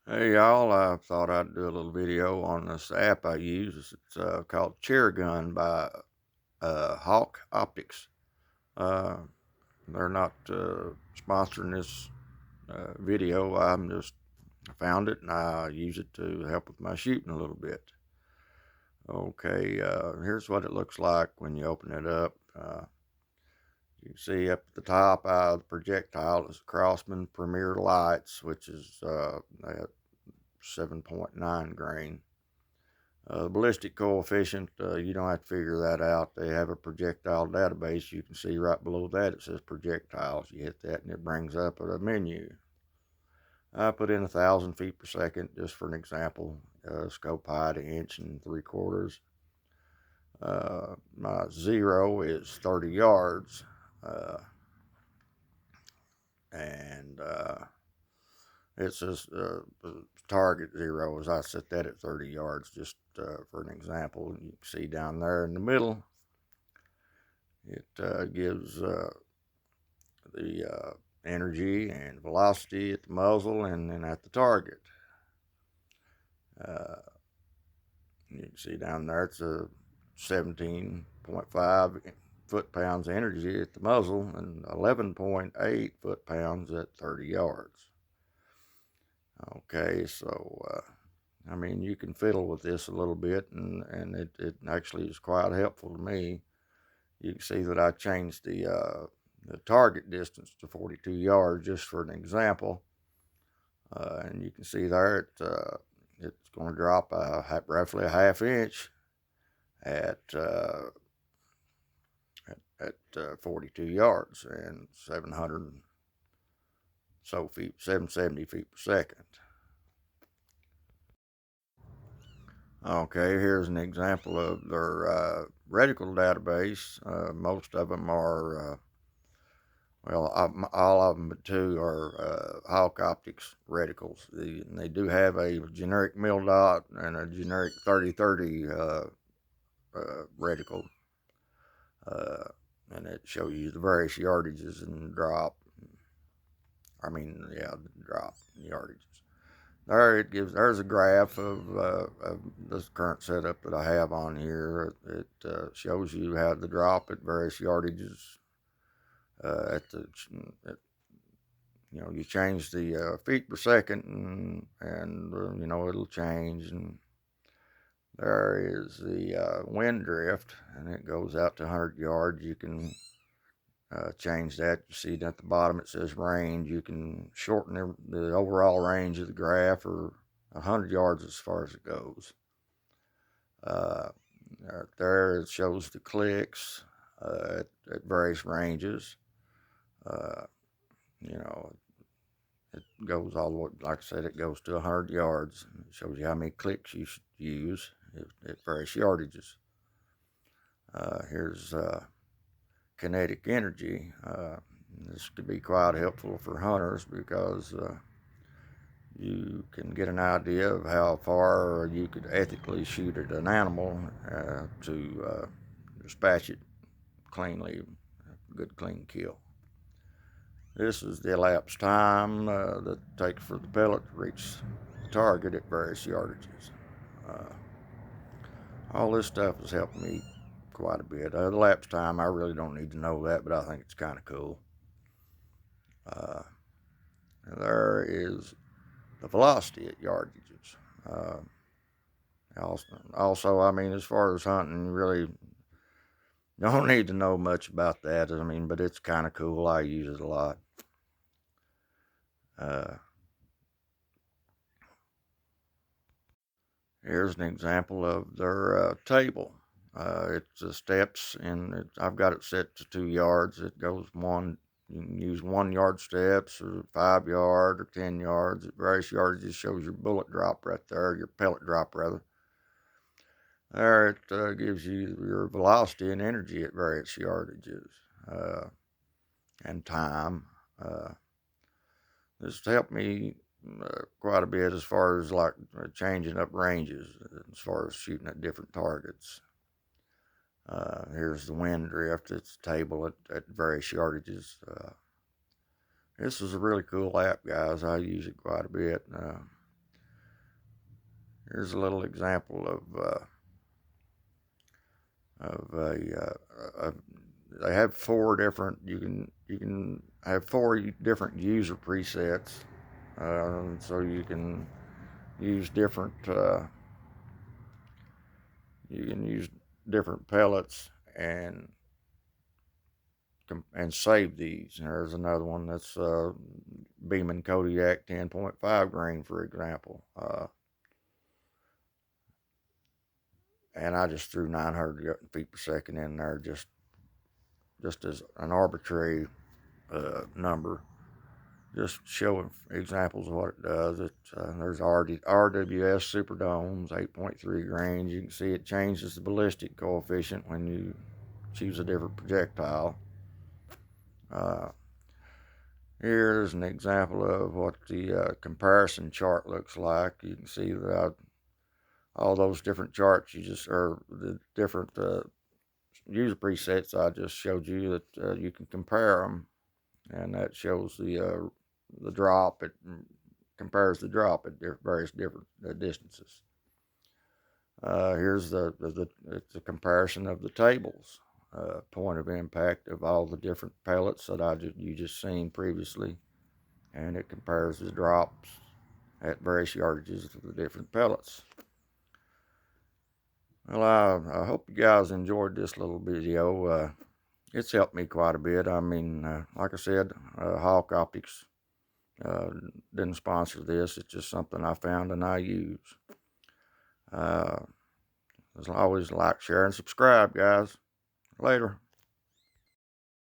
Hey y'all, I thought I'd do a little video on this app I use. It's called Chairgun by Hawk Optics. Uh, they're not sponsoring this video. I found it and I use it to help with my shooting a little bit. Okay, here's what it looks like when you open it up. You can see up at the top the projectile is Crossman Premier Lights, which is at 7.9 grain. The ballistic coefficient, you don't have to figure that out. They have a projectile database. You can see right below that it says projectiles. You hit that and it brings up a menu. I put in 1,000 feet per second just for an example. Scope height 1.75 inches. My zero is 30 yards. And it says target zero, as I set that at 30 yards just for an example. You can see down there in the middle, it gives the energy and velocity at the muzzle and then at the target. You can see down there it's a 17.5 foot-pounds energy at the muzzle and 11.8 foot-pounds at 30 yards. Okay, so I mean, you can fiddle with this a little bit, and it actually is quite helpful to me. You can see that I changed the target distance to 42 yards just for an example, and you can see there it's going to drop roughly a half inch at 42 yards and 770 feet per second. Okay, here's an example of their reticle database. Most of them are, all of them but two are Hawk Optics reticles. They do have a generic mil dot and a generic 30-30 reticle. And it shows you the various yardages and drop. Drop yardages. There's a graph of this current setup that I have on here. It shows you how the drop at various yardages. You change the feet per second, and it'll change. And there is the wind drift, and it goes out to 100 yards. You can change that. You see at the bottom it says range. You can shorten the overall range of the graph, or 100 yards as far as it goes. Right there it shows the clicks at various ranges. It goes all the way, like I said, it goes to 100 yards. It shows you how many clicks you should use at various yardages. Here's kinetic energy. This could be quite helpful for hunters because you can get an idea of how far you could ethically shoot at an animal to dispatch it cleanly, a good clean kill. This is the elapsed time that it takes for the pellet to reach the target at various yardages. All this stuff has helped me quite a bit. The elapsed time, I really don't need to know that, but I think it's kind of cool. There is the velocity at yardages. Also, I mean, as far as hunting, you really don't need to know much about that. I mean, but it's kind of cool. I use it a lot. Here's an example of their table. It's the steps, and I've got it set to 2 yards. It goes one. You can use 1 yard steps, or 5 yard, or 10 yards. At various yards, it shows your bullet drop right there, your pellet drop rather. There it gives you your velocity and energy at various yardages and time. This has helped me quite a bit as far as like changing up ranges, as far as shooting at different targets. Here's the wind drift. It's a table at various yardages. This is a really cool app, guys. I use it quite a bit. Here's a little example of they have four different. You can have four different user presets, so you can use different. You can use different pellets and save these. And there's another one that's Beeman Kodiak 10.5 grain, for example. And I just threw 900 feet per second in there just as an arbitrary number, just showing examples of what it does. There's RWS Superdomes 8.3 grains. You can see it changes the ballistic coefficient when you choose a different projectile. Here's an example of what the comparison chart looks like. You can see that all those different charts or the different user presets I just showed you, that you can compare them, and that shows the drop. It compares the drop at various different distances. Here's it's a comparison of the tables. Point of impact of all the different pellets that you just seen previously, and it compares the drops at various yardages of the different pellets. Well, I hope you guys enjoyed this little video. It's helped me quite a bit. I mean, like I said, Hawk Optics didn't sponsor this. It's just something I found and I use. As always, like, share, and subscribe, guys. Later.